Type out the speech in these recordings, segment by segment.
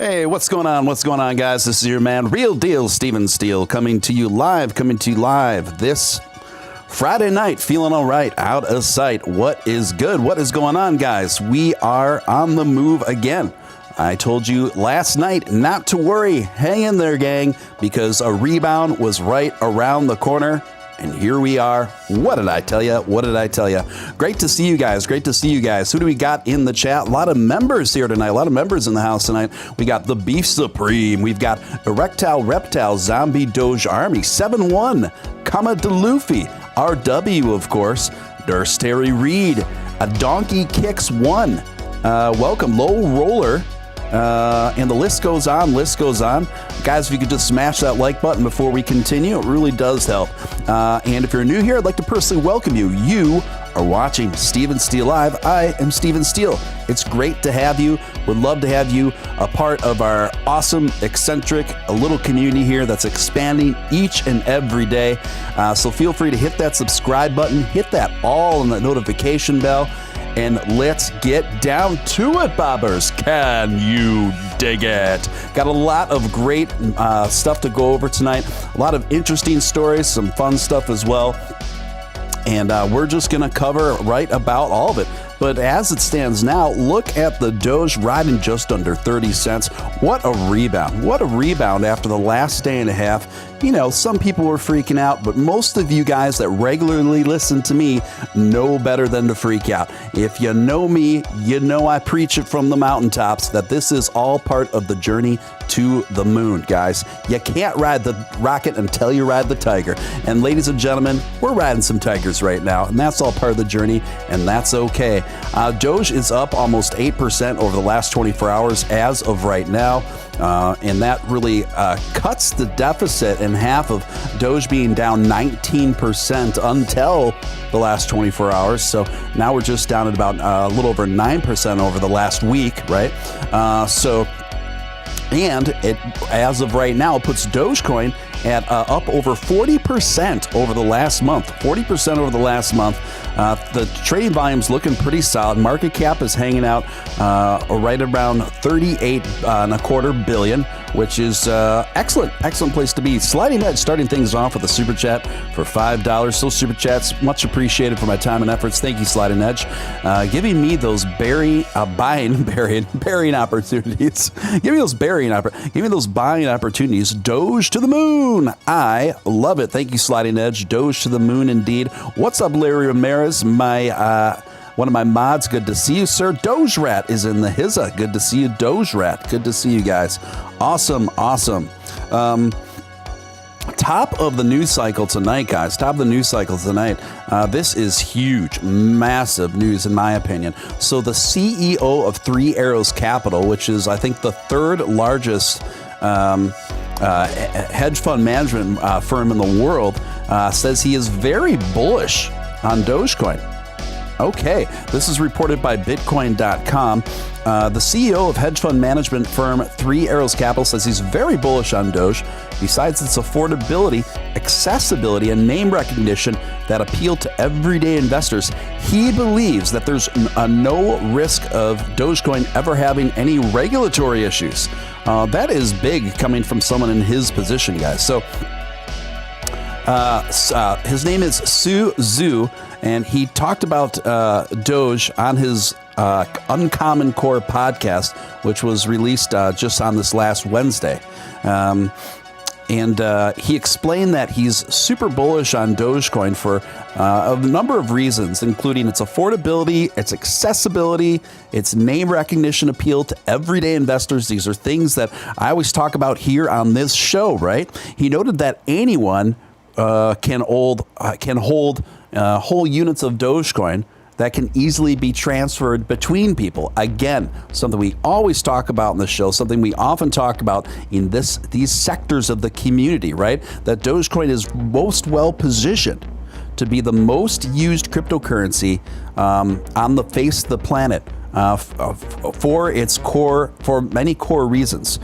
Hey, what's going on? What's going on, guys? This is your man, Real Deal Steele, coming to you live this Friday night. Feeling all right, out of sight. What is good? What is going on, guys? We are on the move again. I told you last night not to worry. Hang in there, gang, because a rebound was right around the corner. And here we are. What did I tell you? What did I tell you? Great to see you guys. Great to see you guys. Who do we got in the chat? A lot of members here tonight. A lot of members in the house tonight. We got the Beef Supreme. We've got Erectile Reptile Zombie Doge Army 7-1. Kama DeLuffy. RW, of course. Nurse Terry Reed. A Donkey Kicks 1. Welcome, Low Roller. And the list goes on, Guys, if you could just smash that like button before we continue, it really does help. And if you're new here, I'd like to personally welcome you. You are watching Steven Steele Live. I am Steven Steele. It's great to have you. Would love to have you a part of our awesome, eccentric, little community here that's expanding each and every day. So feel free to hit that subscribe button, hit that all and that notification bell. And let's get down to it, bobbers. Can you dig it? Got a lot of great stuff to go over tonight. A lot of interesting stories, some fun stuff as well. And we're just going to cover right about all of it. But as it stands now, look at the Doge riding just under 30 cents. What a rebound. What a rebound after the last day and a half. You know, some people were freaking out, but most of you guys that regularly listen to me know better than to freak out. If you know me, you know I preach it from the mountaintops that this is all part of the journey to the moon, guys. You can't ride the rocket until you ride the tiger. And ladies and gentlemen, we're riding some tigers right now, and that's all part of the journey, and that's okay. Doge is up almost 8% over the last 24 hours as of right now. And that really cuts the deficit in half of Doge being down 19% until the last 24 hours. So now we're just down at about a little over 9% over the last week, right? And it, as of right now, puts Dogecoin at up over 40% over the last month. 40% over the last month. The trading volume's looking pretty solid. Market cap is hanging out right around 38.25 billion, which is excellent place to be. Sliding Edge starting things off with a super chat for $5. So super chats, much appreciated for my time and efforts. Thank you, Sliding Edge, giving me those buying opportunities. Give me those buying opportunities. Doge to the moon. I love it. Thank you, Sliding Edge. Doge to the moon, indeed. What's up, Larry Ramirez? One of my mods. Good to see you, sir. Doge Rat is in the hizza. Good to see you, Doge Rat. Good to see you guys. Awesome. Top of the news cycle tonight, guys. This is huge, massive news in my opinion. So the CEO of Three Arrows Capital, which is I think the third largest hedge fund management firm in the world, says he is very bullish on Dogecoin. Okay, this is reported by Bitcoin.com. The CEO of hedge fund management firm Three Arrows Capital says he's very bullish on Doge. Besides its affordability, accessibility, and name recognition that appeal to everyday investors, he believes that there's no risk of Dogecoin ever having any regulatory issues. That is big coming from someone in his position, guys. So his name is Su Zhu, and he talked about Doge on his Uncommon Core podcast, which was released just on this last Wednesday. And he explained that he's super bullish on Dogecoin for a number of reasons, including its affordability, its accessibility, its name recognition appeal to everyday investors. These are things that I always talk about here on this show, right? He noted that anyone can hold whole units of Dogecoin that can easily be transferred between people. Again, something we always talk about in the show, something we often talk about in these sectors of the community, right? That Dogecoin is most well positioned to be the most used cryptocurrency on the face of the planet for many core reasons.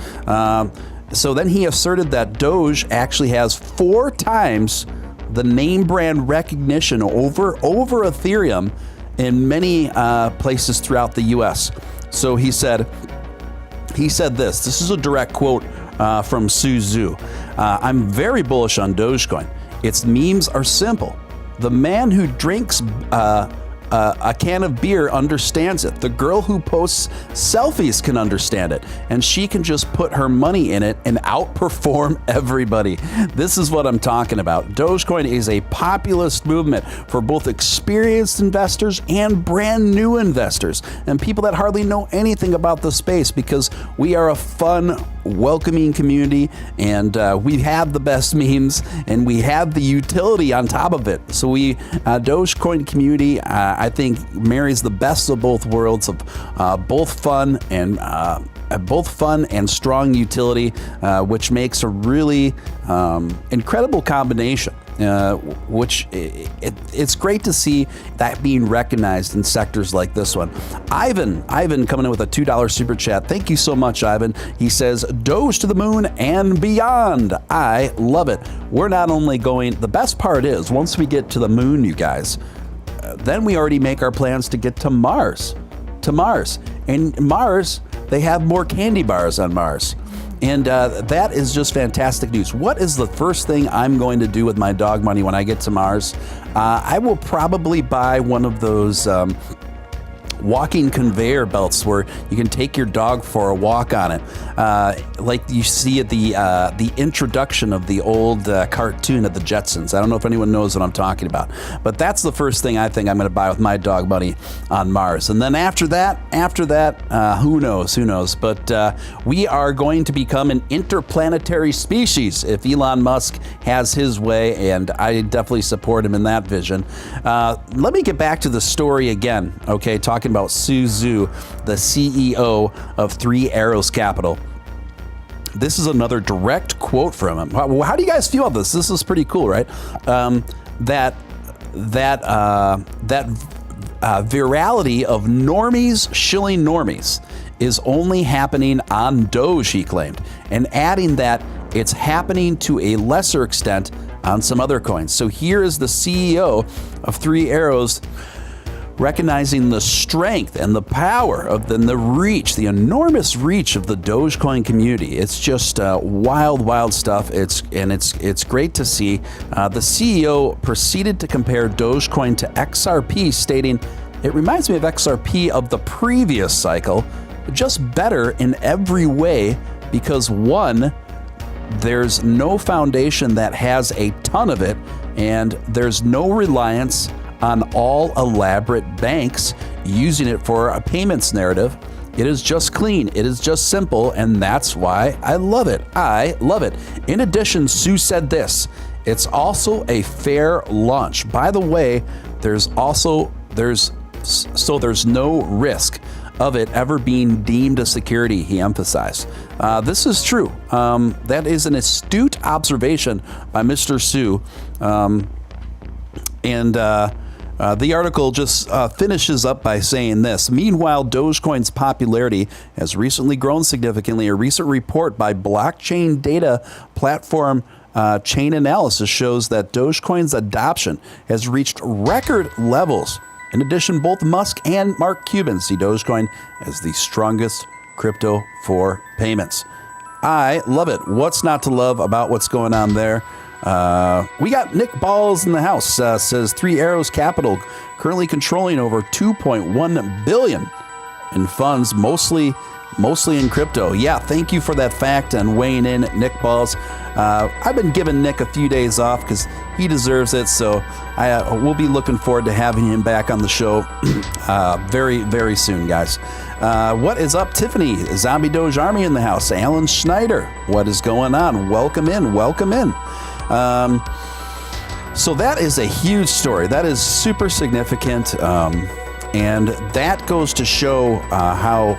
So then he asserted that Doge actually has 4 times the name brand recognition over Ethereum in many places throughout the US. So he said He said this. This is a direct quote from Su Zhu. I'm very bullish on Dogecoin. Its memes are simple. The man who drinks a can of beer understands it. The girl who posts selfies can understand it, and she can just put her money in it and outperform everybody. This is what I'm talking about. Dogecoin is a populist movement for both experienced investors and brand new investors and people that hardly know anything about the space, because we are a fun, welcoming community, and we have the best memes and we have the utility on top of it. So Dogecoin community, I think, marries the best of both worlds of both fun and strong utility, which makes a really incredible combination. Which it's great to see that being recognized in sectors like this one. Ivan coming in with a $2 super chat. Thank you so much, Ivan. He says, Doge to the moon and beyond. I love it. We're not only going, the best part is once we get to the moon, you guys, then we already make our plans to get to Mars. And Mars, they have more candy bars on Mars. And that is just fantastic news. What is the first thing I'm going to do with my dog money when I get to Mars? I will probably buy one of those walking conveyor belts where you can take your dog for a walk on it, like you see at the introduction of the old cartoon of the Jetsons. I don't know if anyone knows what I'm talking about, but that's the first thing I think I'm going to buy with my dog money on Mars. And then after that, who knows? But we are going to become an interplanetary species if Elon Musk has his way, and I definitely support him in that vision. Let me get back to the story again, okay, talking about Su Zhu, the CEO of Three Arrows Capital. This is another direct quote from him. How do you guys feel about this? This is pretty cool, right? That virality of normies shilling normies is only happening on Doge, he claimed, and adding that it's happening to a lesser extent on some other coins. So here is the CEO of Three Arrows recognizing the strength and the power of the reach, the enormous reach of the Dogecoin community. It's just wild stuff. It's great to see. The CEO proceeded to compare Dogecoin to XRP, stating, "It reminds me of XRP of the previous cycle, but just better in every way because one, there's no foundation that has a ton of it, and there's no reliance on all elaborate banks using it for a payments narrative. It is just clean, it is just simple, and that's why I love it. I love it." In addition, Sue said this, "It's also a fair launch. By the way, there's no risk of it ever being deemed a security," he emphasized. This is true. That is an astute observation by Mr. Sue. The article just finishes up by saying this. Meanwhile, Dogecoin's popularity has recently grown significantly. A recent report by blockchain data platform Chain Analysis shows that Dogecoin's adoption has reached record levels. In addition, both Musk and Mark Cuban see Dogecoin as the strongest crypto for payments. I love it. What's not to love about what's going on there? We got Nick Balls in the house, says Three Arrows Capital currently controlling over 2.1 billion in funds, mostly in crypto. Yeah, thank you for that fact and weighing in, Nick Balls. I've been giving Nick a few days off because he deserves it, so we'll be looking forward to having him back on the show very, very soon, guys. What is up, Tiffany? Zombie Doge Army in the house. Alan Schneider, what is going on? Welcome in. So that is a huge story. That is super significant, and that goes to show how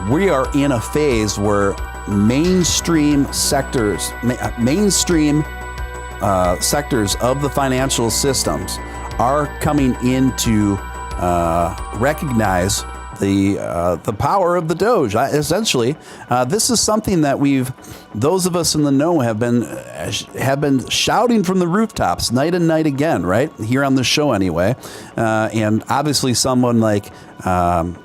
we are in a phase where mainstream sectors of the financial systems are coming in to recognize the power of the Doge. Essentially, this is something that those of us in the know have been shouting from the rooftops night and night again, right? Here on the show anyway. And obviously someone like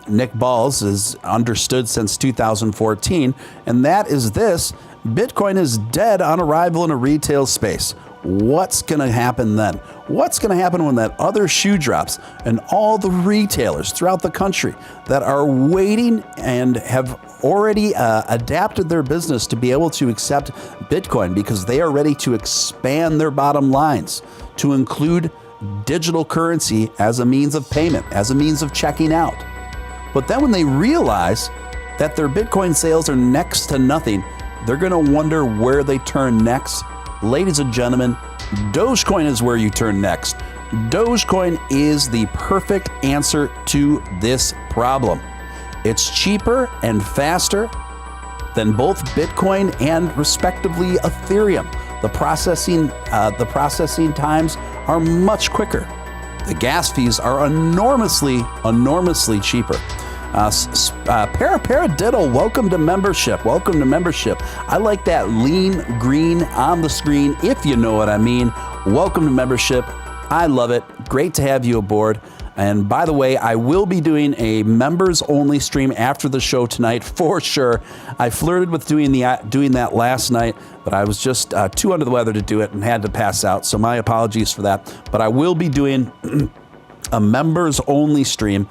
Nick Balls is understood since 2014, and that is this: Bitcoin is dead on arrival in a retail space. What's going to happen then? What's going to happen when that other shoe drops and all the retailers throughout the country that are waiting and have already adapted their business to be able to accept Bitcoin because they are ready to expand their bottom lines to include digital currency as a means of payment, as a means of checking out. But then when they realize that their Bitcoin sales are next to nothing, they're going to wonder where they turn next. Ladies and gentlemen, Dogecoin is where you turn next. Dogecoin is the perfect answer to this problem. It's cheaper and faster than both Bitcoin and respectively Ethereum. The processing times are much quicker. The gas fees are enormously cheaper. Paradiddle, welcome to membership. Welcome to membership. I like that lean green on the screen, if you know what I mean. Welcome to membership. I love it. Great to have you aboard. And by the way, I will be doing a members only stream after the show tonight for sure. I flirted with doing that last night, but I was just too under the weather to do it and had to pass out. So my apologies for that. But I will be doing a members only stream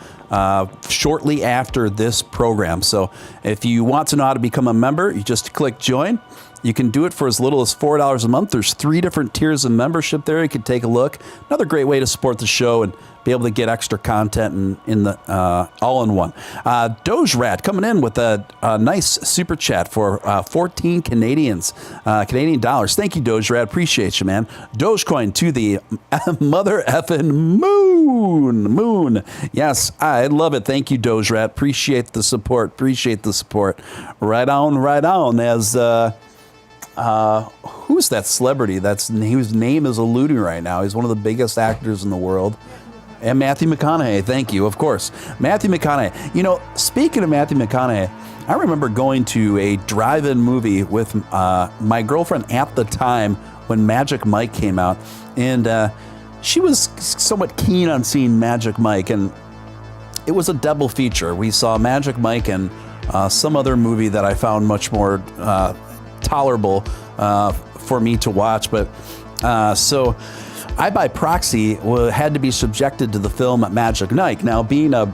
shortly after this program. So if you want to know how to become a member, you just click join. You can do it for as little as $4 a month. There's 3 different tiers of membership there. You can take a look. Another great way to support the show and be able to get extra content in the all in one. Doge Rat coming in with a nice super chat for 14 Canadian dollars. Thank you, Doge Rat. Appreciate you, man. Dogecoin to the mother effing moon. Yes, I love it. Thank you, Doge Rat. Appreciate the support. Right on. As who's that celebrity whose name is eluding right now? He's one of the biggest actors in the world. And Matthew McConaughey, thank you, of course. Matthew McConaughey. You know, speaking of Matthew McConaughey, I remember going to a drive-in movie with my girlfriend at the time when Magic Mike came out. And she was somewhat keen on seeing Magic Mike. And it was a double feature. We saw Magic Mike and some other movie that I found much more tolerable for me to watch. But so I, by proxy, had to be subjected to the film Magic Mike. Now, being a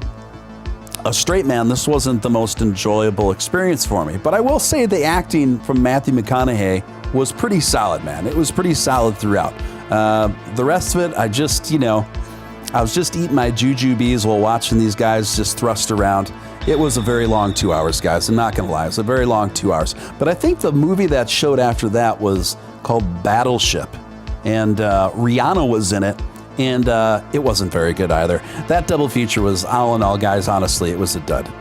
straight man, this wasn't the most enjoyable experience for me. But I will say the acting from Matthew McConaughey was pretty solid, man. It was pretty solid throughout. The rest of it, I was just eating my jujubes while watching these guys just thrust around. It was a very long 2 hours, guys. I'm not going to lie. It was a very long 2 hours. But I think the movie that showed after that was called Battleship. And Rihanna was in it, and it wasn't very good either. That double feature was, all in all, guys, honestly, it was a dud.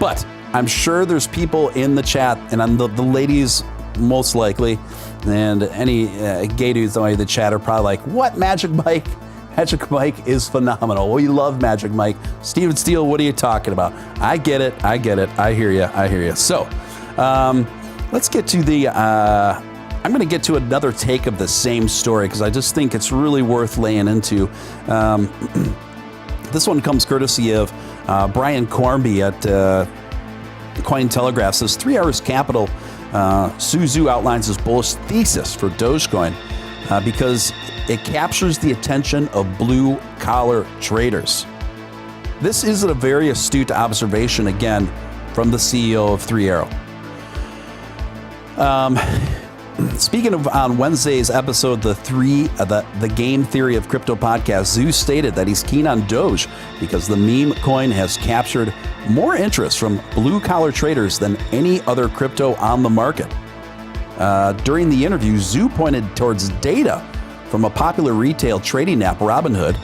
But I'm sure there's people in the chat, and the ladies most likely, and any gay dudes in the chat are probably like, what, Magic Mike? Magic Mike is phenomenal. We love Magic Mike. Steven Steele, what are you talking about? I get it. I hear you. So let's get to the... I'm going to get to another take of the same story because I just think it's really worth laying into. This one comes courtesy of Brian Cornby at Cointelegraph. Says 3 Hours Capital, Suzu outlines his bullish thesis for Dogecoin because it captures the attention of blue-collar traders. This is a very astute observation, again, from the CEO of 3 Arrow. Speaking of on Wednesday's episode, the Game Theory of Crypto podcast, Zeus stated that he's keen on Doge because the meme coin has captured more interest from blue-collar traders than any other crypto on the market. During the interview, Zoo pointed towards data from a popular retail trading app, Robinhood,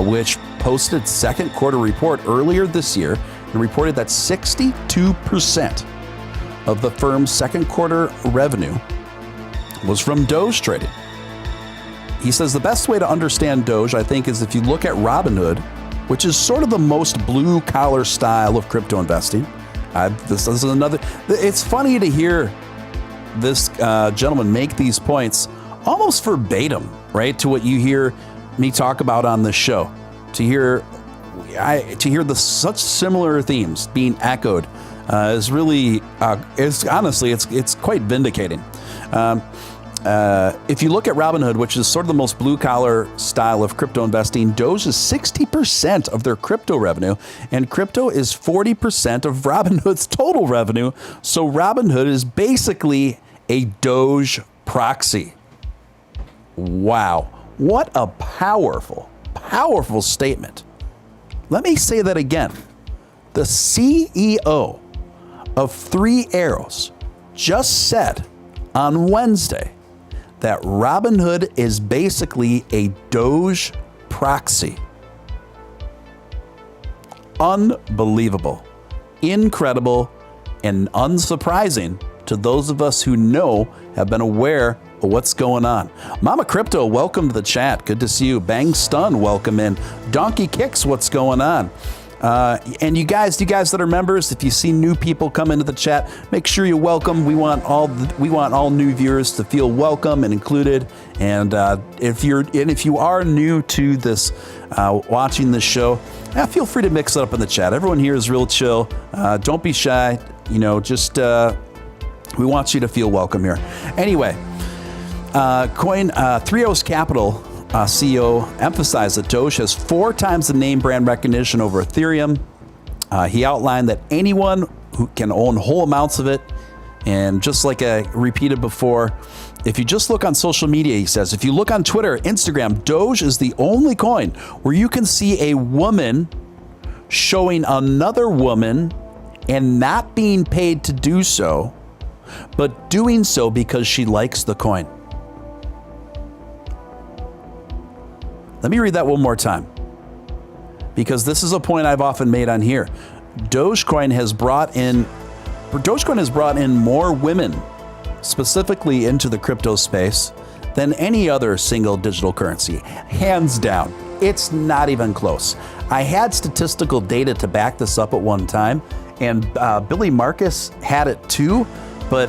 which posted second quarter report earlier this year and reported that 62% of the firm's second quarter revenue was from Doge trading. He says the best way to understand Doge, I think, is if you look at Robinhood which is sort of the most blue collar style of crypto investing. This is another. It's funny to hear this gentleman make these points almost verbatim, right, to what you hear me talk about on this show. To hear such similar themes being echoed is really, honestly, it's quite vindicating. If you look at Robinhood, which is sort of the most blue collar style of crypto investing, Doge is 60% of their crypto revenue, and crypto is 40% of Robinhood's total revenue. So Robinhood is basically a Doge proxy. Wow. What a powerful, powerful statement. Let me say that again. The CEO of Three Arrows just said on Wednesday that Robinhood is basically a Doge proxy. Unbelievable, incredible, and unsurprising to those of us who have been aware of what's going on. Mama Crypto, welcome to the chat. Good to see you. Bang Stun, welcome in. Donkey Kicks, what's going on? And you guys that are members, if you see new people come into the chat, make sure you welcome. We want all new viewers to feel welcome and included. And if you are new to this, watching this show, feel free to mix it up in the chat. Everyone here is real chill. Don't be shy. We want you to feel welcome here. Anyway, Three O's Capital CEO emphasized that Doge has 4 times the name brand recognition over Ethereum. He outlined that anyone who can own whole amounts of it, and just like I repeated before, if you just look on social media, he says, if you look on Twitter, Instagram, Doge is the only coin where you can see a woman showing another woman and not being paid to do so, but doing so because she likes the coin. Let me read that one more time, because this is a point I've often made on here. Dogecoin has brought in more women specifically into the crypto space than any other single digital currency. Hands down. It's not even close. I had statistical data to back this up at one time, and Billy Marcus had it too, but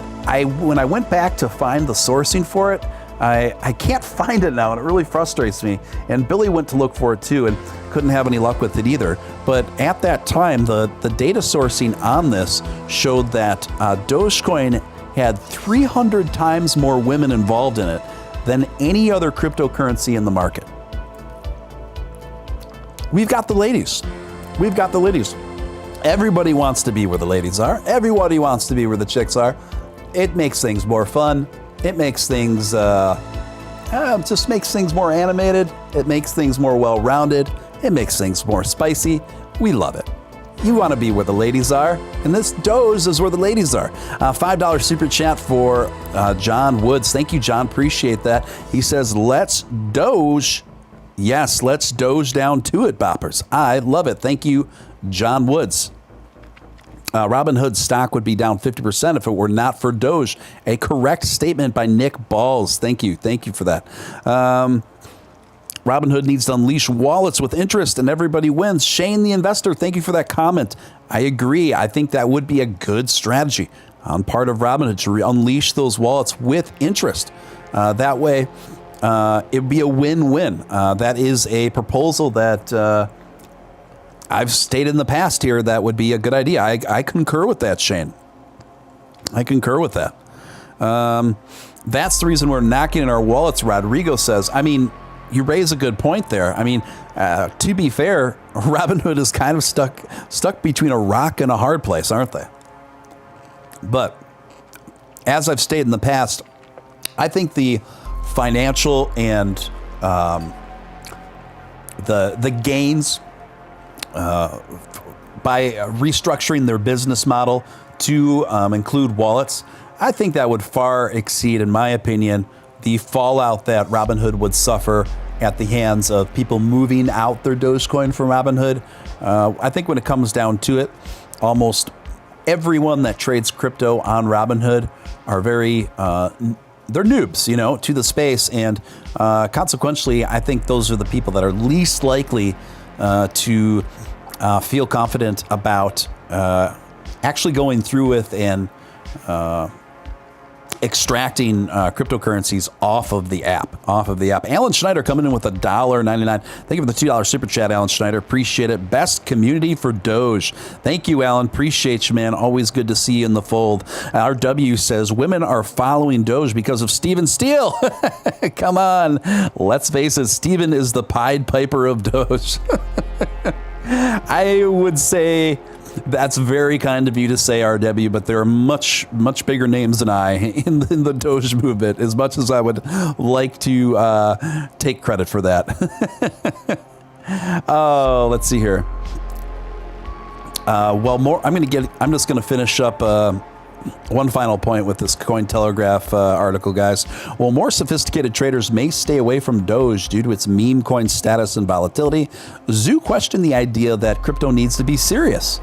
when I went back to find the sourcing for it, I can't find it now, and it really frustrates me. And Billy went to look for it too and couldn't have any luck with it either. But at that time, the data sourcing on this showed that Dogecoin had 300 times more women involved in it than any other cryptocurrency in the market. We've got the ladies. We've got the ladies. Everybody wants to be where the ladies are. Everybody wants to be where the chicks are. It makes things more fun. It makes things, just makes things more animated. It makes things more well-rounded. It makes things more spicy. We love it. You want to be where the ladies are, and this Doge is where the ladies are. $5 super chat for John Woods. Thank you, John. Appreciate that. He says, let's Doge. Yes, let's Doge down to it, boppers. I love it. Thank you, John Woods. Robinhood stock would be down 50% if it were not for Doge. A correct statement by Nick Balls. Thank you. Thank you for that. Robinhood needs to unleash wallets with interest and everybody wins. Shane the investor, thank you for that comment. I agree. I think that would be a good strategy on part of Robinhood to unleash those wallets with interest. That way, it would be a win-win. That is a proposal that I've stated in the past here that would be a good idea. I concur with that, Shane. I concur with that. That's the reason we're knocking in our wallets, Rodrigo says. I mean, you raise a good point there. I mean, to be fair, Robinhood is kind of stuck between a rock and a hard place, aren't they? But as I've stated in the past, I think the financial and the gains by restructuring their business model to include wallets, I think that would far exceed, in my opinion, the fallout that Robinhood would suffer at the hands of people moving out their Dogecoin from Robinhood. I think when it comes down to it, almost everyone that trades crypto on Robinhood are they're noobs, to the space. And consequently, I think those are the people that are least likely to feel confident about actually going through with and extracting cryptocurrencies off of the app. Alan Schneider coming in with $1.99. Thank you for the $2 super chat, Alan Schneider. Appreciate it. Best community for Doge. Thank you, Alan. Appreciate you, man. Always good to see you in the fold. RW says women are following Doge because of Steele. Come on. Let's face it. Steven is the Pied Piper of Doge. I would say that's very kind of you to say, RW, but there are much bigger names than I in the Doge movement, as much as I would like to take credit for that. Oh, let's see here. I'm just going to finish up one final point with this Cointelegraph article, guys. Well, more sophisticated traders may stay away from Doge due to its meme coin status and volatility. Zhu questioned the idea that crypto needs to be serious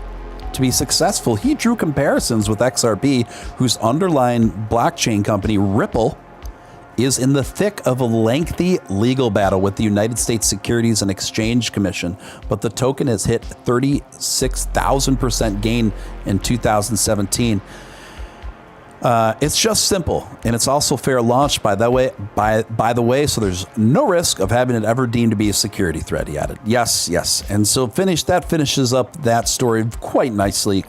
to be successful. He drew comparisons with XRP, whose underlying blockchain company, Ripple, is in the thick of a lengthy legal battle with the United States Securities and Exchange Commission, but the token has hit 36,000% gain in 2017. It's just simple, and it's also fair launch by the way, so there's no risk of having it ever deemed to be a security threat, he added. Yes. And so finishes up that story quite nicely,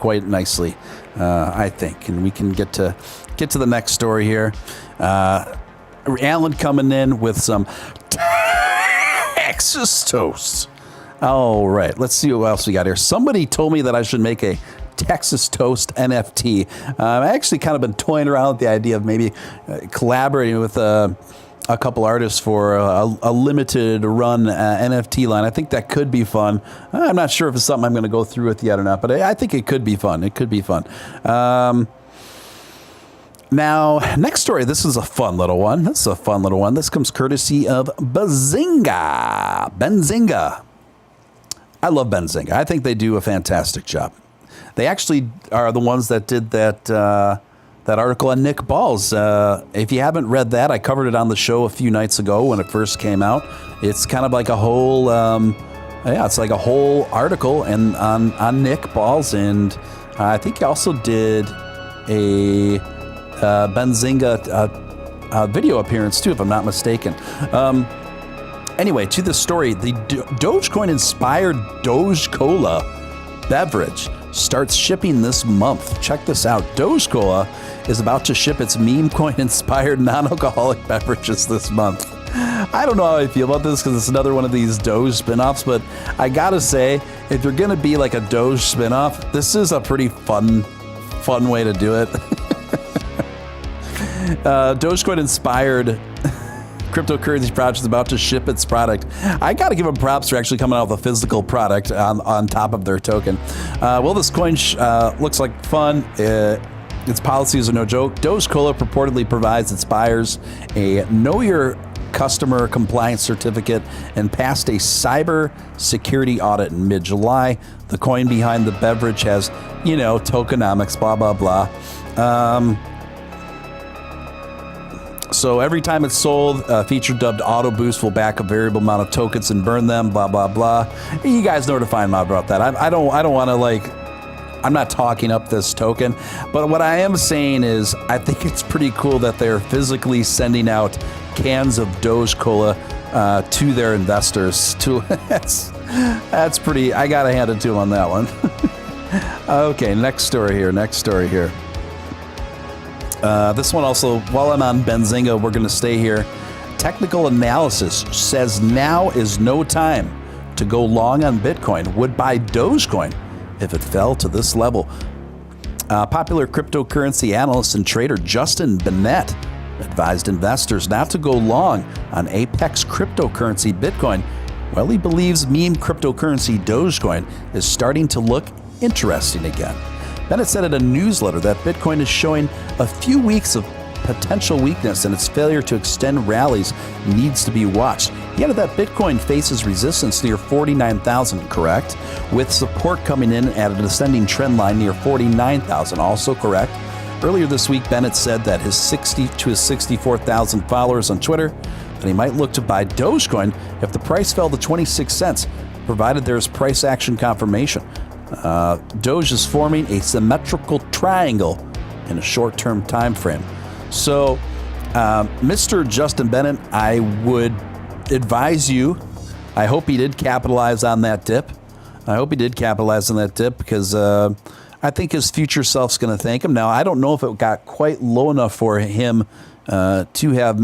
I think. And we can get to the next story here. Alan coming in with some Texas toast. All right, let's see what else we got here. Somebody told me that I should make a Texas Toast NFT. I've actually kind of been toying around with the idea of maybe collaborating with a couple artists for a limited run NFT line. I think that could be fun. I'm not sure if it's something I'm going to go through with yet or not, but I think it could be fun. Now, next story. This is a fun little one. This comes courtesy of Benzinga. I love Benzinga. I think they do a fantastic job. They actually are the ones that did that article on Nick Balls. If you haven't read that, I covered it on the show a few nights ago when it first came out. It's kind of like a whole, it's like a whole article and on Nick Balls, and I think he also did a Benzinga video appearance too, if I'm not mistaken. Anyway, to the story, the Dogecoin inspired Doge Cola beverage starts shipping this month. Check this out. Doge Cola is about to ship its meme coin inspired non-alcoholic beverages this month. I don't know how I feel about this because it's another one of these Doge spinoffs, but I gotta say, if you're gonna be like a Doge spinoff, this is a pretty fun way to do it. Dogecoin inspired cryptocurrency project is about to ship its product. I got to give them props for actually coming out with a physical product on top of their token. Well, this coin looks like fun. Its policies are no joke. Doge Cola purportedly provides its buyers a Know Your Customer compliance certificate and passed a cyber security audit in mid-July. The coin behind the beverage has, tokenomics, blah, blah, blah. So every time it's sold, a feature dubbed Auto Boost will back a variable amount of tokens and burn them, blah, blah, blah. You guys know where to find out about that. I don't want to I'm not talking up this token, but what I am saying is I think it's pretty cool that they're physically sending out cans of Doge Cola to their investors. That's pretty, I got to hand it to them on that one. Okay, next story here. This one also, while I'm on Benzinga, we're going to stay here. Technical analysis says now is no time to go long on Bitcoin. Would buy Dogecoin if it fell to this level. Popular cryptocurrency analyst and trader Justin Bennett advised investors not to go long on apex cryptocurrency Bitcoin. Well, he believes meme cryptocurrency Dogecoin is starting to look interesting again. Bennett said in a newsletter that Bitcoin is showing a few weeks of potential weakness and its failure to extend rallies needs to be watched. He added that Bitcoin faces resistance near 49,000, correct? With support coming in at an ascending trend line near 49,000, also correct. Earlier this week, Bennett said that his 64,000 followers on Twitter that he might look to buy Dogecoin if the price fell to 26 cents. provided there's price action confirmation. Doge is forming a symmetrical triangle in a short-term time frame. So, Mr. Justin Bennett, I would advise you, I hope he did capitalize on that dip. Because I think his future self's going to thank him. Now, I don't know if it got quite low enough for him to have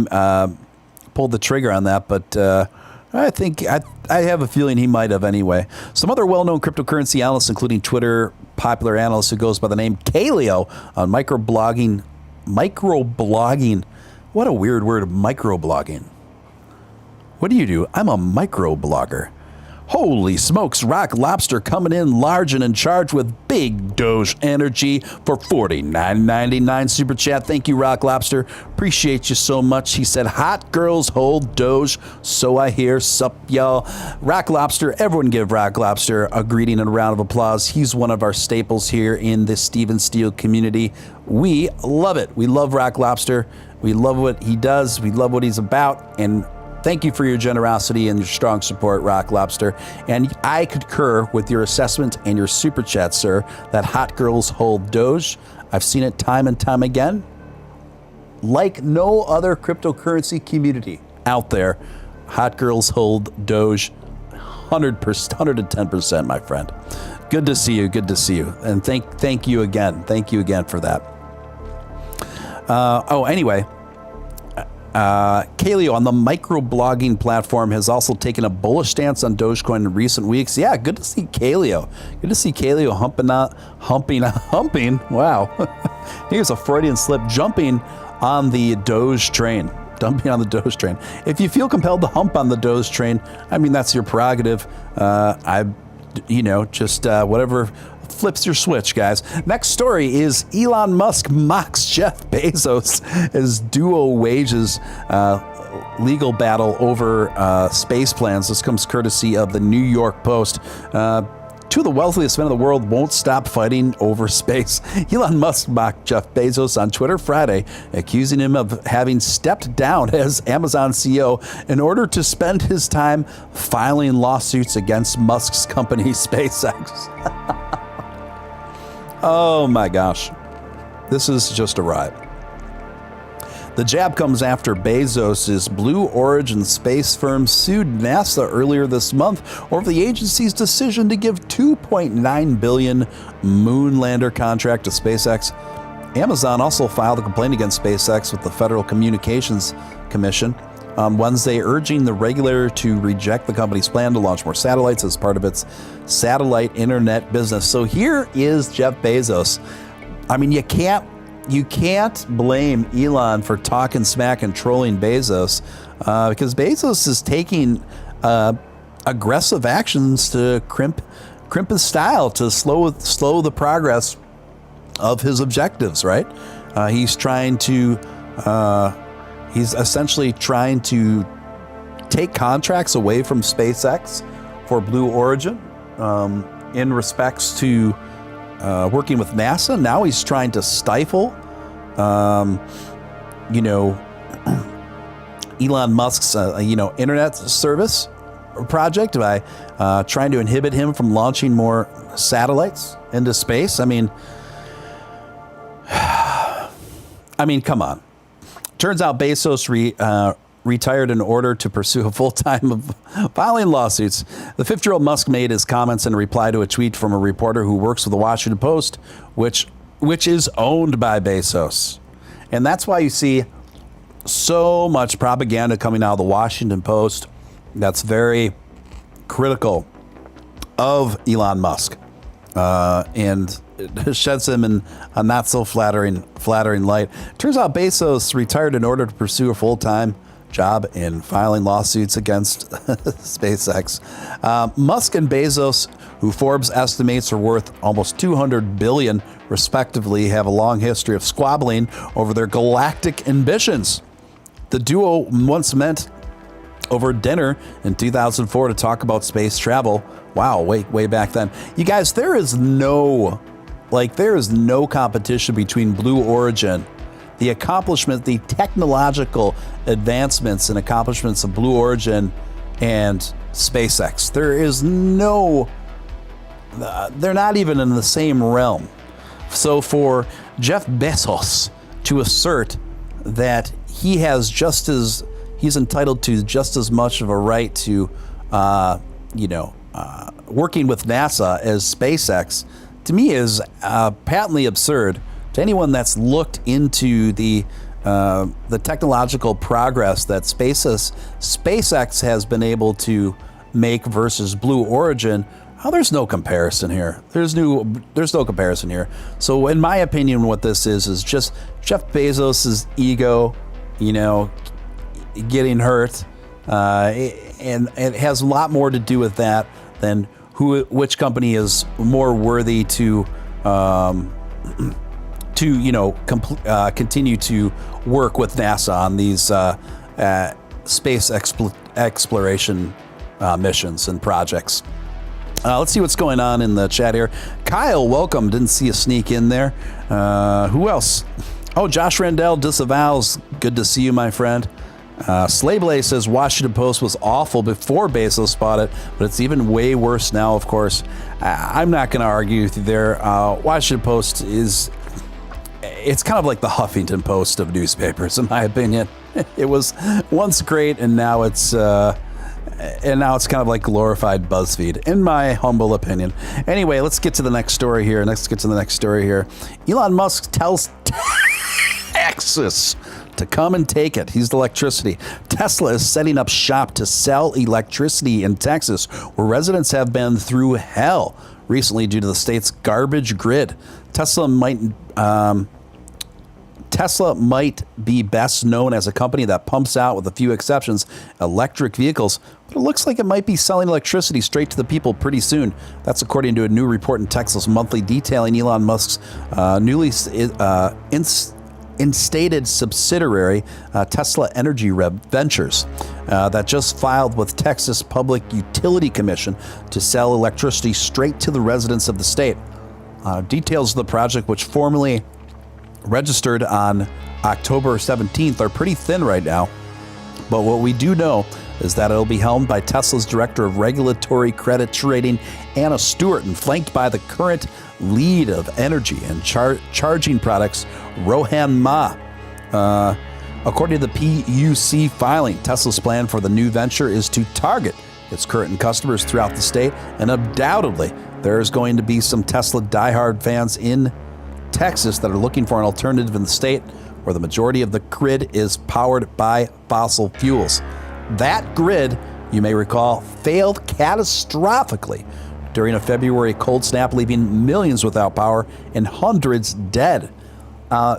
pulled the trigger on that, but I think I have a feeling he might have anyway. Some other well-known cryptocurrency analysts, including Twitter popular analyst who goes by the name Kaleo on microblogging. What a weird word, microblogging. What do you do? I'm a microblogger. Holy smokes, Rock Lobster coming in large and in charge with big Doge energy for $49.99 super chat. Thank you, Rock Lobster. Appreciate you so much. He said, hot girls hold Doge, so I hear. Sup, y'all. Rock Lobster, everyone give Rock Lobster a greeting and a round of applause. He's one of our staples here in the Steven Steele community. We love it. We love Rock Lobster. We love what he does. We love what he's about. And thank you for your generosity and your strong support, Rock Lobster. And I concur with your assessment and your super chat, sir, that hot girls hold Doge. I've seen it time and time again. Like no other cryptocurrency community out there, hot girls hold Doge 100%, 110%, my friend. Good to see you. Good to see you. And thank you again. Thank you again for that. Anyway. Kaleo on the microblogging platform has also taken a bullish stance on Dogecoin in recent weeks. Yeah, good to see Kaleo. Good to see Kaleo humping. Wow. Here's a Freudian slip, jumping on the Doge train. Dumping on the Doge train. If you feel compelled to hump on the Doge train, I mean, that's your prerogative. Whatever flips your switch, guys. Next story is Elon Musk mocks Jeff Bezos as duo wages legal battle over space plans. This comes courtesy of the New York Post. Two of the wealthiest men in the world won't stop fighting over space. Elon Musk mocked Jeff Bezos on Twitter Friday, accusing him of having stepped down as Amazon CEO in order to spend his time filing lawsuits against Musk's company, SpaceX. Oh my gosh. This is just a ride. The jab comes after Bezos' Blue Origin space firm sued NASA earlier this month over the agency's decision to give $2.9 billion moonlander contract to SpaceX. Amazon also filed a complaint against SpaceX with the Federal Communications Commission on Wednesday, urging the regulator to reject the company's plan to launch more satellites as part of its satellite internet business. So here is Jeff Bezos. I mean, you can't blame Elon for talking smack and trolling Bezos because Bezos is taking aggressive actions to crimp his style, to slow the progress of his objectives, right? He's essentially trying to take contracts away from SpaceX for Blue Origin in respects to working with NASA. Now he's trying to stifle, Elon Musk's, internet service project by trying to inhibit him from launching more satellites into space. I mean, come on. Turns out Bezos retired in order to pursue a full time of filing lawsuits. The 50-year-old Musk made his comments in reply to a tweet from a reporter who works with the Washington Post, which is owned by Bezos. And that's why you see so much propaganda coming out of the Washington Post that's very critical of Elon Musk. And it sheds him in a not so flattering light. Turns out Bezos retired in order to pursue a full-time job in filing lawsuits against SpaceX. Musk and Bezos, who Forbes estimates are worth almost $200 billion respectively, have a long history of squabbling over their galactic ambitions. The duo once met over dinner in 2004 to talk about space travel. Wow, way back then. You guys, there is no competition between Blue Origin. The accomplishment, the technological advancements and accomplishments of Blue Origin and SpaceX. There is no, they're not even in the same realm. So for Jeff Bezos to assert that he has he's entitled to just as much of a right to, working with NASA as SpaceX, to me is patently absurd. To anyone that's looked into the technological progress that SpaceX has been able to make versus Blue Origin, there's no comparison here. There's no comparison here. So in my opinion, what this is just Jeff Bezos's ego, getting hurt, and it has a lot more to do with that than which company is more worthy to continue to work with NASA on these space exploration missions and projects. Let's see what's going on in the chat here. Kyle, welcome. Didn't see a sneak in there. Who else? Oh, Josh Randell disavows. Good to see you, my friend. Slablay says Washington Post was awful before Bezos bought it, but it's even way worse now, of course. I'm not going to argue with you there. Washington Post it's kind of like the Huffington Post of newspapers, in my opinion. It was once great, and now it's kind of like glorified BuzzFeed, in my humble opinion. Anyway, let's get to the next story here. Elon Musk tells Texas to come and take it. He's the electricity. Tesla is setting up shop to sell electricity in Texas, where residents have been through hell recently due to the state's garbage grid. Tesla might be best known as a company that pumps out, with a few exceptions, electric vehicles, but it looks like it might be selling electricity straight to the people pretty soon. That's according to a new report in Texas Monthly detailing Elon Musk's newly instated subsidiary, Tesla Energy Ventures, that just filed with Texas Public Utility Commission to sell electricity straight to the residents of the state. Details of the project, which formally registered on October 17th, are pretty thin right now. But what we do know is that it'll be helmed by Tesla's Director of Regulatory Credit Trading, Anna Stewart, and flanked by the current lead of energy and charging products, Rohan Ma. According to the PUC filing, Tesla's plan for the new venture is to target its current customers throughout the state, and undoubtedly there's going to be some Tesla diehard fans in Texas that are looking for an alternative in the state where the majority of the grid is powered by fossil fuels. That grid, you may recall, failed catastrophically during a February cold snap, leaving millions without power and hundreds dead.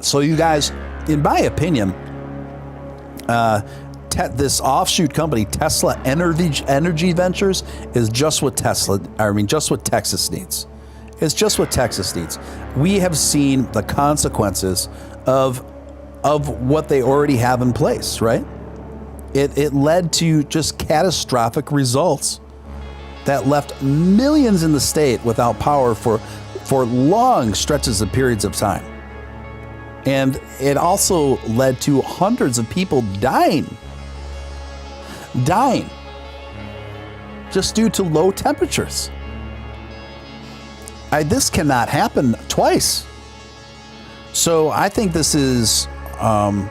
So you guys, in my opinion, this offshoot company, Tesla Energy Ventures, is just what Texas needs. It's just what Texas needs. We have seen the consequences of what they already have in place, right? It led to just catastrophic results that left millions in the state without power for long stretches of periods of time. And it also led to hundreds of people dying just due to low temperatures. This cannot happen twice. So I think this is a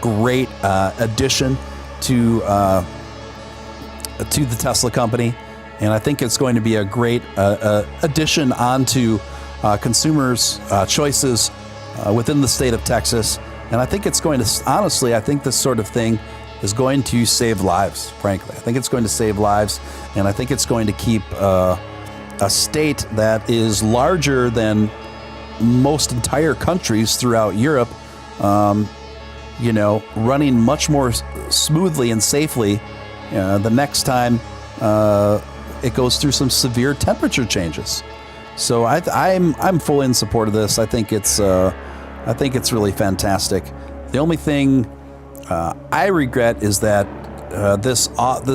great addition to the Tesla company, and I think it's going to be a great addition onto consumers' choices within the state of Texas. And I think it's going to, honestly, I think this sort of thing is going to save lives, frankly. I think it's going to save lives, and I think it's going to keep a state that is larger than most entire countries throughout Europe, running much more smoothly and safely the next time it goes through some severe temperature changes. So I'm fully in support of this. I think it's really fantastic. The only thing I regret is that this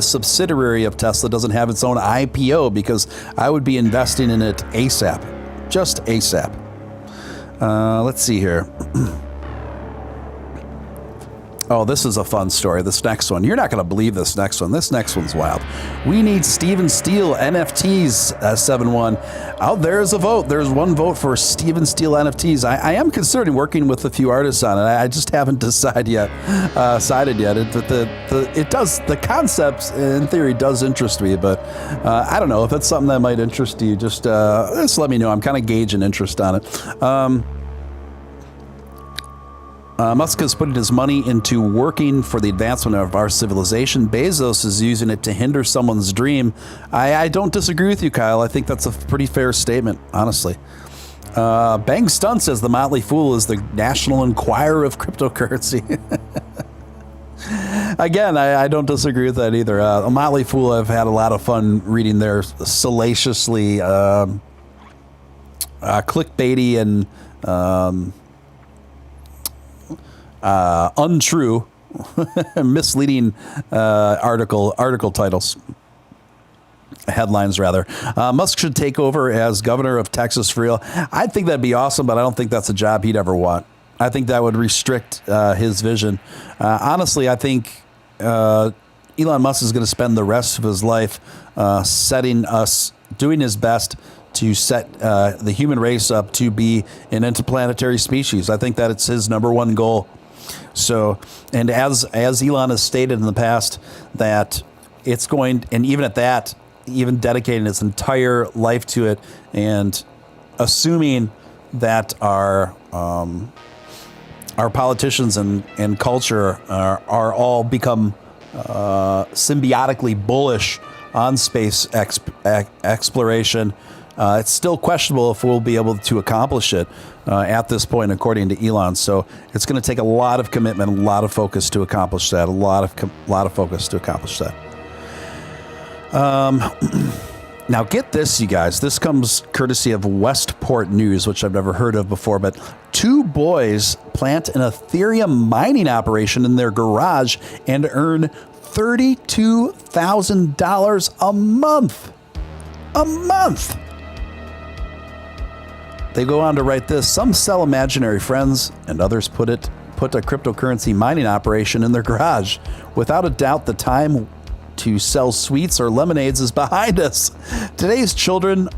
subsidiary of Tesla doesn't have its own IPO, because I would be investing in it ASAP, just ASAP. Let's see here. Oh, this is a fun story. This next one. You're not going to believe this next one. This next one's wild. We need Steele NFTs, 7-1. Out there is a vote. There's one vote for Steele NFTs. I am considering working with a few artists on it. I just haven't decided yet. The concept in theory does interest me, but I don't know if it's something that might interest you. Just let me know. I'm kind of gauging interest on it. Musk is putting his money into working for the advancement of our civilization. Bezos is using it to hinder someone's dream. I don't disagree with you, Kyle. I think that's a pretty fair statement, honestly. Bang Stunt says the Motley Fool is the National Enquirer of cryptocurrency. Again, I don't disagree with that either. Motley Fool, I've had a lot of fun reading their salaciously clickbaity and untrue, misleading article titles, headlines rather. Musk should take over as governor of Texas for real. I think that'd be awesome, but I don't think that's a job he'd ever want. I think that would restrict his vision. Honestly, I think Elon Musk is going to spend the rest of his life doing his best to set the human race up to be an interplanetary species. I think that it's his number one goal. So, and as Elon has stated in the past, that it's going, and even at that, even dedicating his entire life to it, and assuming that our politicians and culture are all become symbiotically bullish on space exploration. It's still questionable if we'll be able to accomplish it at this point, according to Elon. So it's going to take a lot of commitment, a lot of focus to accomplish that. A lot of focus to accomplish that. Now, get this, you guys. This comes courtesy of Westport News, which I've never heard of before. But 2 boys plant an Ethereum mining operation in their garage and earn $32,000 a month. A month. They go on to write this: some sell imaginary friends, and others put a cryptocurrency mining operation in their garage. Without a doubt, the time to sell sweets or lemonades is behind us. Today's children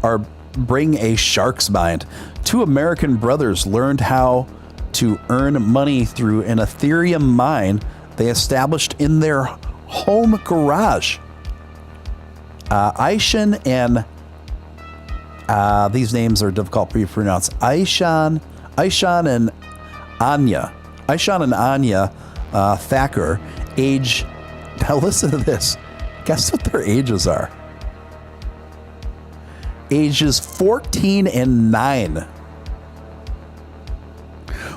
bring a shark's mind. 2 American brothers learned how to earn money through an Ethereum mine they established in their home garage. Aishan and these names are difficult to pronounce. Aishan and Anya. Aishan and Anya Thacker, age. Now listen to this. Guess what their ages are? Ages 14 and 9.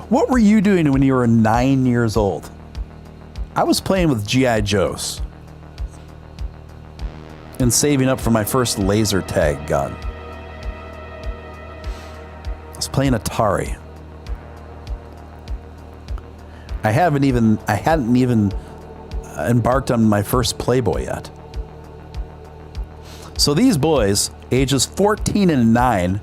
What were you doing when you were 9 years old? I was playing with G.I. Joes and saving up for my first laser tag gun. I was playing Atari. I hadn't even embarked on my first Playboy yet. So these boys, ages 14 and 9,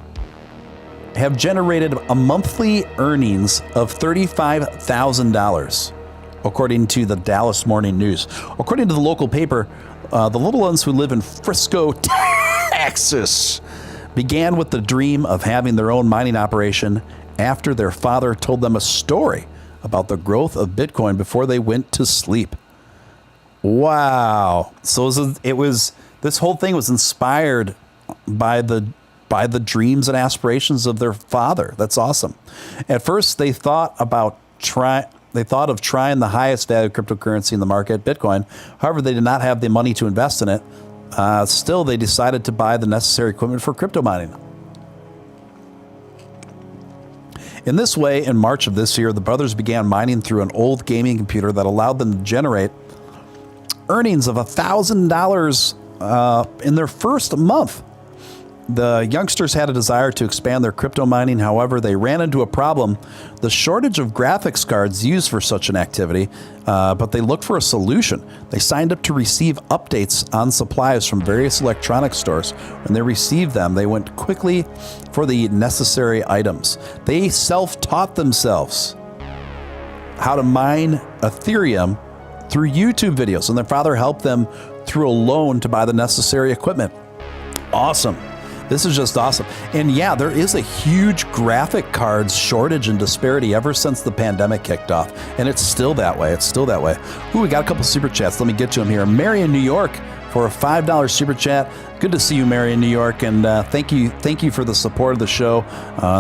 have generated a monthly earnings of $35,000, according to the Dallas Morning News. According to the local paper, the little ones who live in Frisco, Texas, began with the dream of having their own mining operation after their father told them a story about the growth of Bitcoin before they went to sleep. Wow. So this whole thing was inspired by the dreams and aspirations of their father. That's awesome. At first, they thought of trying the highest value cryptocurrency in the market, Bitcoin. However, they did not have the money to invest in it. Still, they decided to buy the necessary equipment for crypto mining. In this way, in March of this year, the brothers began mining through an old gaming computer that allowed them to generate earnings of $1,000 in their first month. The youngsters had a desire to expand their crypto mining. However, they ran into a problem: the shortage of graphics cards used for such an activity, but they looked for a solution. They signed up to receive updates on supplies from various electronics stores. When they received them, they went quickly for the necessary items. They self-taught themselves. how to mine Ethereum through YouTube videos, and their father helped them through a loan to buy the necessary equipment. Awesome. This is just awesome. And yeah, there is a huge graphic cards shortage and disparity ever since the pandemic kicked off. And it's still that way. It's still that way. Ooh, we got a couple super chats. Let me get to them here. Mary in New York for a $5 super chat. Good to see you, Mary in New York. And thank you for the support of the show.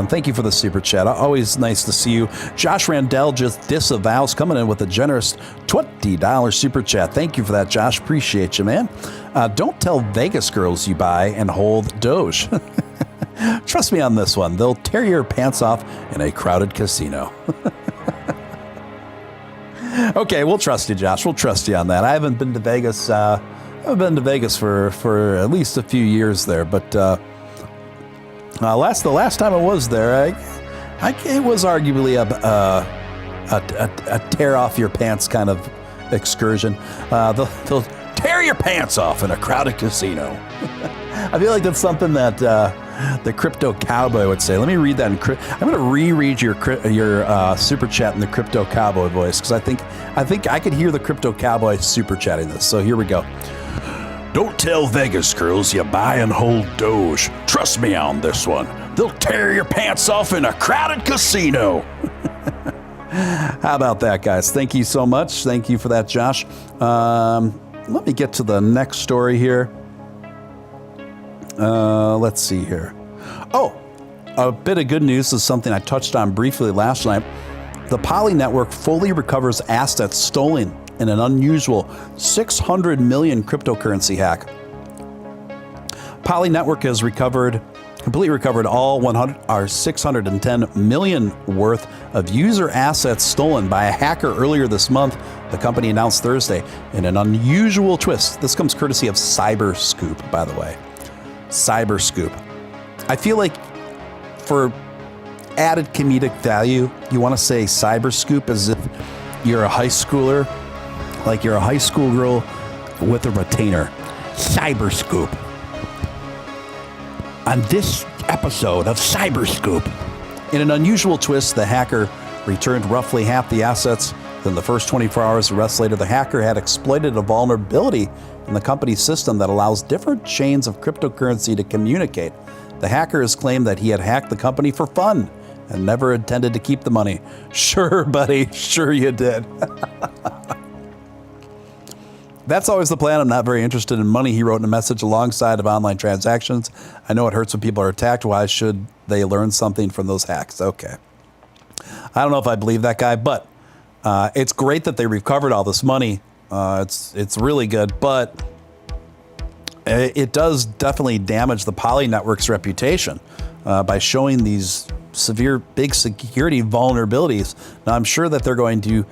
Thank you for the super chat. Always nice to see you. Josh Randell just disavows coming in with a generous $20 super chat. Thank you for that, Josh. Appreciate you, man. Don't tell Vegas girls you buy and hold Doge. Trust me on this one. They'll tear your pants off in a crowded casino. Okay, we'll trust you, Josh. We'll trust you on that. I haven't been to Vegas. I've been to Vegas for at least a few years there, but the last time I was there, it was arguably a tear off your pants kind of excursion. They'll tear your pants off in a crowded casino. I feel like that's something that the crypto cowboy would say. Let me read that. I'm going to reread your super chat in the crypto cowboy voice, because I think I could hear the crypto cowboy super chatting this. So here we go. Don't tell Vegas girls you buy and hold Doge. Trust me on this one. They'll tear your pants off in a crowded casino. How about that, guys? Thank you so much. Thank you for that, Josh. Let me get to the next story here. Let's see here. Oh, a bit of good news is something I touched on briefly last night. The Poly Network fully recovers assets stolen in an unusual 600 million cryptocurrency hack. Poly Network has completely recovered all 610 million worth of user assets stolen by a hacker earlier this month, the company announced Thursday, in an unusual twist. This comes courtesy of Cyberscoop, by the way. Cyberscoop. I feel like for added comedic value, you want to say Cyberscoop as if you're a high schooler, like you're a high school girl with a retainer. Cyberscoop. On this episode of Cyberscoop. In an unusual twist, the hacker returned roughly half the assets. Then the first 24 hours arrests later, the hacker had exploited a vulnerability in the company's system that allows different chains of cryptocurrency to communicate. The hacker has claimed that he had hacked the company for fun and never intended to keep the money. Sure, buddy. Sure you did. That's always the plan. I'm not very interested in money, he wrote in a message alongside of online transactions. I know it hurts when people are attacked. Why should they learn something from those hacks? Okay. I don't know if I believe that guy, but it's great that they recovered all this money. It's really good, but it does definitely damage the Poly Network's reputation by showing these severe, big security vulnerabilities. Now, I'm sure that they're going to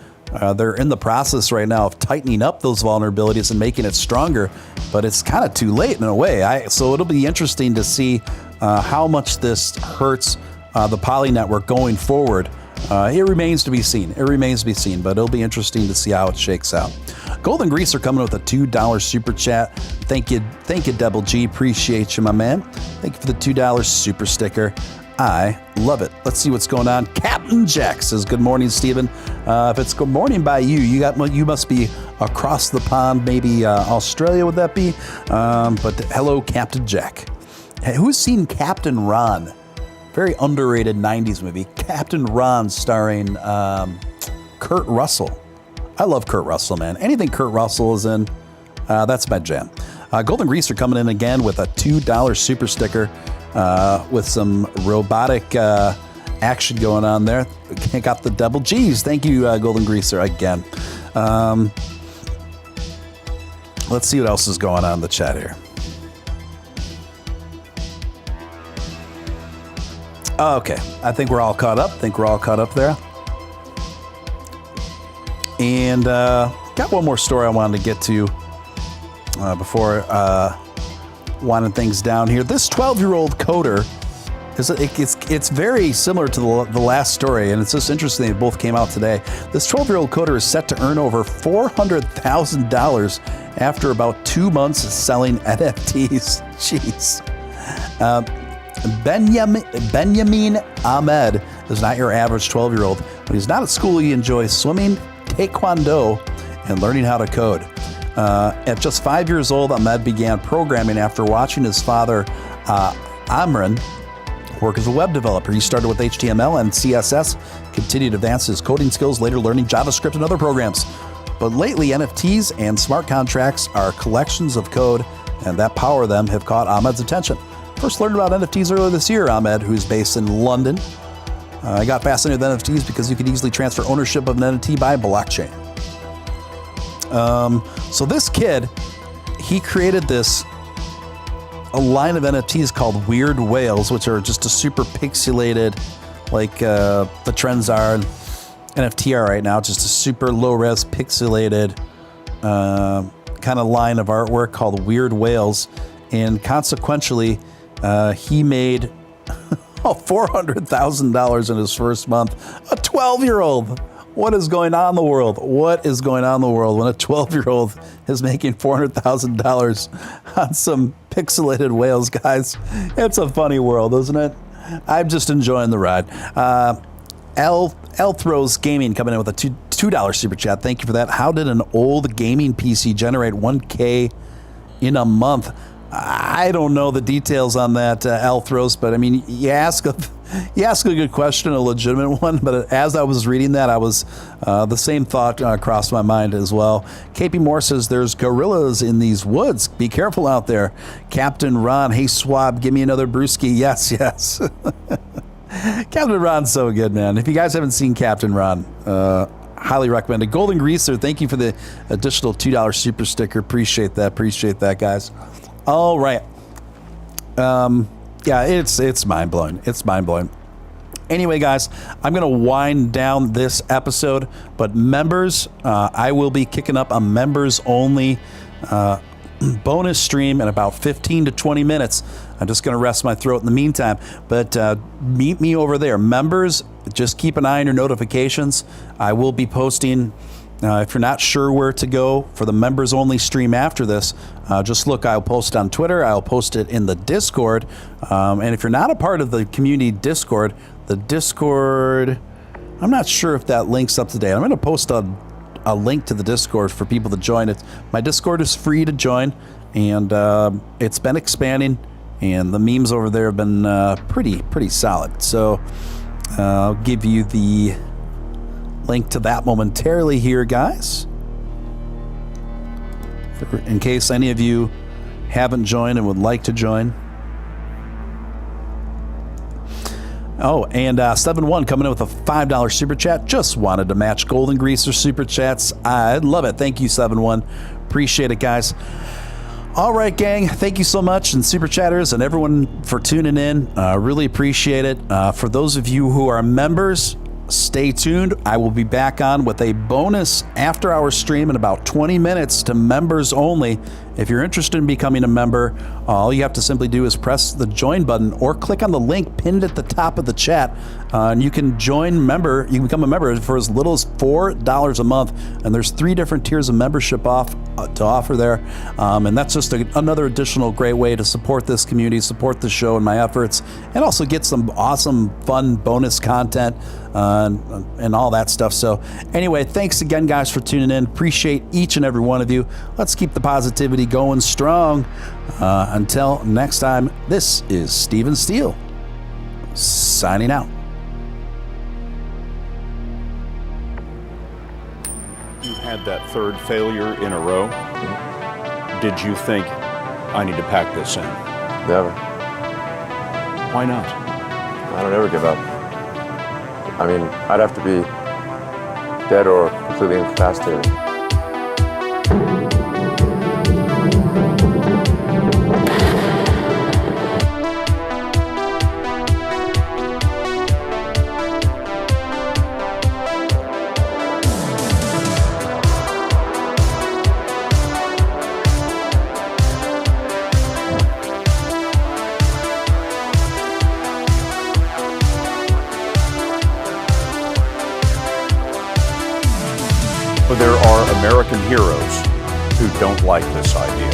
they're in the process right now of tightening up those vulnerabilities and making it stronger, but it's kind of too late in a way. So it'll be interesting to see how much this hurts the Poly Network going forward. It remains to be seen. It remains to be seen, but it'll be interesting to see how it shakes out. Golden Greaser coming with a $2 super chat. Thank you, Double G. Appreciate you, my man. Thank you for the $2 super sticker. I love it. Let's see what's going on. Captain Jack says, "Good morning, Stephen." If it's good morning by you, you must be across the pond, maybe Australia. Would that be? But hello, Captain Jack. Hey, who's seen Captain Ron? Very underrated 90s movie. Captain Ron starring Kurt Russell. I love Kurt Russell, man. Anything Kurt Russell is in, that's my jam. Golden Greaser coming in again with a $2 super sticker with some robotic action going on there. Got the double G's. Thank you, Golden Greaser, again. Let's see what else is going on in the chat here. Okay, I think we're all caught up. There. And got one more story I wanted to get to before winding things down here. This 12-year-old coder, it's very similar to the last story, and it's just interesting they both came out today. This 12-year-old coder is set to earn over $400,000 after about 2 months selling NFTs. Jeez. Benjamin Ahmed is not your average 12-year-old. When he's not at school, he enjoys swimming, taekwondo, and learning how to code. At just 5 years old, Ahmed began programming after watching his father, Amran, work as a web developer. He started with HTML and CSS, continued to advance his coding skills, later learning JavaScript and other programs. But lately, NFTs and smart contracts are collections of code, and that power of them have caught Ahmed's attention. First learned about NFTs earlier this year. Ahmed, who's based in London, I got fascinated with NFTs because you could easily transfer ownership of an NFT by blockchain. So this kid, he created a line of NFTs called Weird Whales, which are just a super pixelated, like the trends are NFT are right now, just a super low-res pixelated kind of line of artwork called Weird Whales. And consequentially, he made $400,000 in his first month. A 12-year-old. What is going on in the world? What is going on in the world when a 12-year-old is making $400,000 on some pixelated whales, guys? It's a funny world, isn't it? I'm just enjoying the ride. L Throws Gaming coming in with a $2 super chat. Thank you for that. How did an old gaming PC generate 1K in a month? I don't know the details on that, L Throws, but I mean, you ask a good question, a legitimate one. But as I was reading that, I was the same thought crossed my mind as well. KP Moore says there's gorillas in these woods. Be careful out there. Captain Ron, hey Swab, give me another brewski. Yes. Captain Ron's so good, man. If you guys haven't seen Captain Ron, highly recommend it. Golden Greaser, thank you for the additional $2 super sticker. Appreciate that, guys. All right. Yeah, it's mind-blowing. It's mind-blowing. Anyway, guys, I'm going to wind down this episode, but members, I will be kicking up a members-only bonus stream in about 15 to 20 minutes. I'm just going to rest my throat in the meantime, but meet me over there. Members, just keep an eye on your notifications. I will be posting, if you're not sure where to go for the members-only stream after this, just look, I'll post it on Twitter. I'll post it in the Discord. And if you're not a part of the community Discord, I'm not sure if that link's up to date. I'm going to post a link to the Discord for people to join it. My Discord is free to join, and it's been expanding, and the memes over there have been pretty solid. So I'll give you the link to that momentarily here, guys, in case any of you haven't joined and would like to join. Oh, and 7-1 coming in with a $5 super chat. Just wanted to match Golden Greaser super chats. I love it. Thank you, 7-1. Appreciate it, guys. All right, gang. Thank you so much, and super chatters and everyone for tuning in. Really appreciate it. For those of you who are members, stay tuned. I will be back on with a bonus after-hour stream in about 20 minutes to members only. If you're interested in becoming a member, all you have to simply do is press the join button or click on the link pinned at the top of the chat, and you can become a member for as little as $4 a month. And there's 3 different tiers of membership to offer there, and that's just another additional great way to support this community, support the show and my efforts, and also get some awesome, fun bonus content and all that stuff. So anyway, thanks again, guys, for tuning in. Appreciate each and every one of you. Let's keep the positivity going strong. Until next time, this is Steven Steele signing out. You had that third failure in a row. Did you think, I need to pack this in? Never. Why not? I don't ever give up. I mean, I'd have to be dead or completely incapacitated. There are American heroes who don't like this idea.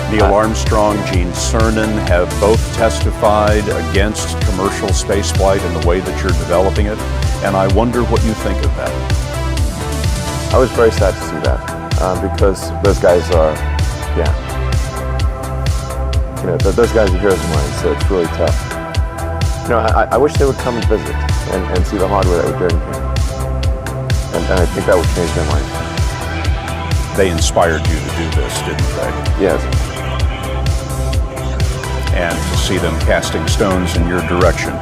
Neil Armstrong, Gene Cernan have both testified against commercial spaceflight in the way that you're developing it. and I wonder what you think of that. I was very sad to see that because those guys are, those guys are heroes of mine, so it's really tough. I wish they would come and visit and see the hardware that we're doing here. And I think that would change their mind. They inspired you to do this, didn't they? Yes. And to see them casting stones in your direction.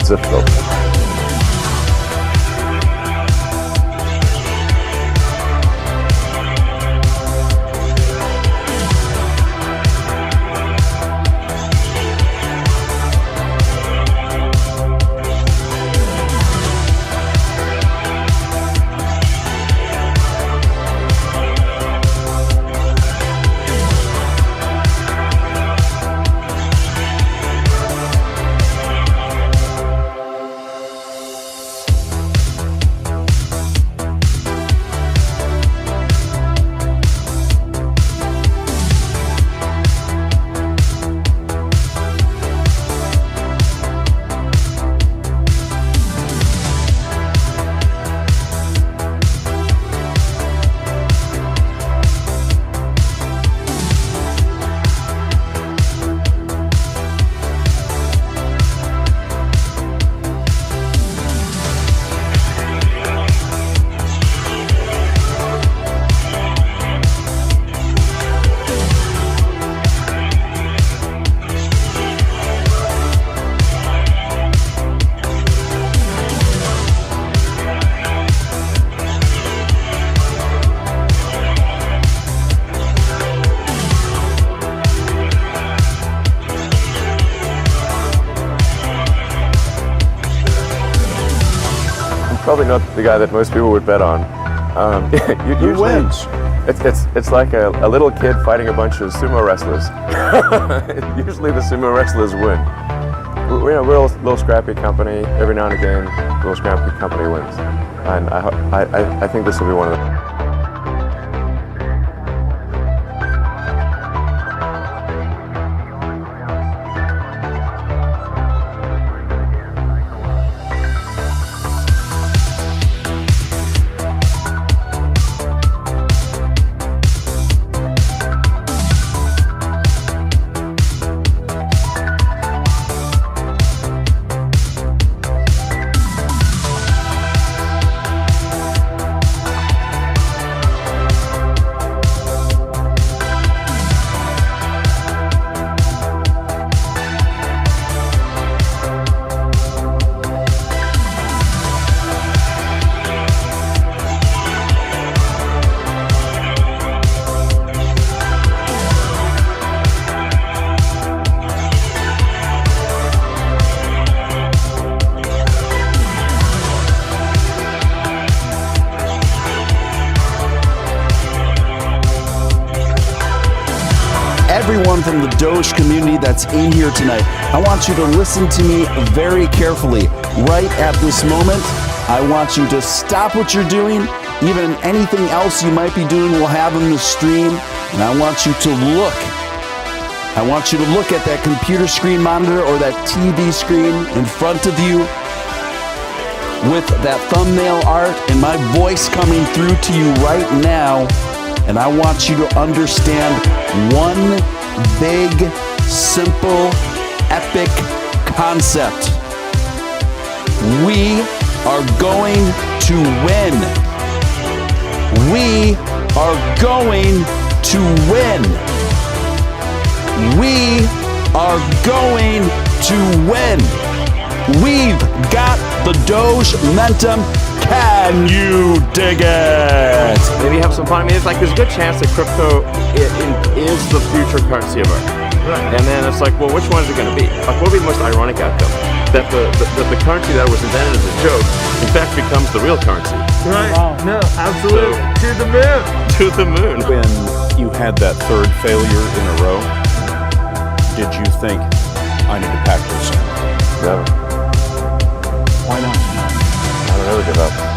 It's difficult. Probably not the guy that most people would bet on. Who wins? It's like a little kid fighting a bunch of sumo wrestlers. Usually the sumo wrestlers win. We're a little scrappy company. Every now and again, a little scrappy company wins. And I think this will be one of them. Everyone from the Doge community that's in here tonight, I want you to listen to me very carefully. Right at this moment, I want you to stop what you're doing. Even anything else you might be doing, we'll have in the stream. And I want you to look. I want you to look at that computer screen monitor or that TV screen in front of you with that thumbnail art and my voice coming through to you right now. And I want you to understand one big, simple, epic concept. We are going to win. We are going to win. We are going to win. We've got the Doge momentum. Can you dig it? Maybe have some fun. I mean, it's like there's a good chance that crypto is the future currency of Earth. Right. And then it's like, well, which one is it going to be? Like, what would be the most ironic outcome? That the currency that was invented as a joke, in fact, becomes the real currency. Right. Wow. No, absolutely. So, to the moon. To the moon. When you had that third failure in a row, did you think, I need to pack this in? Never. Why not? I don't ever give up.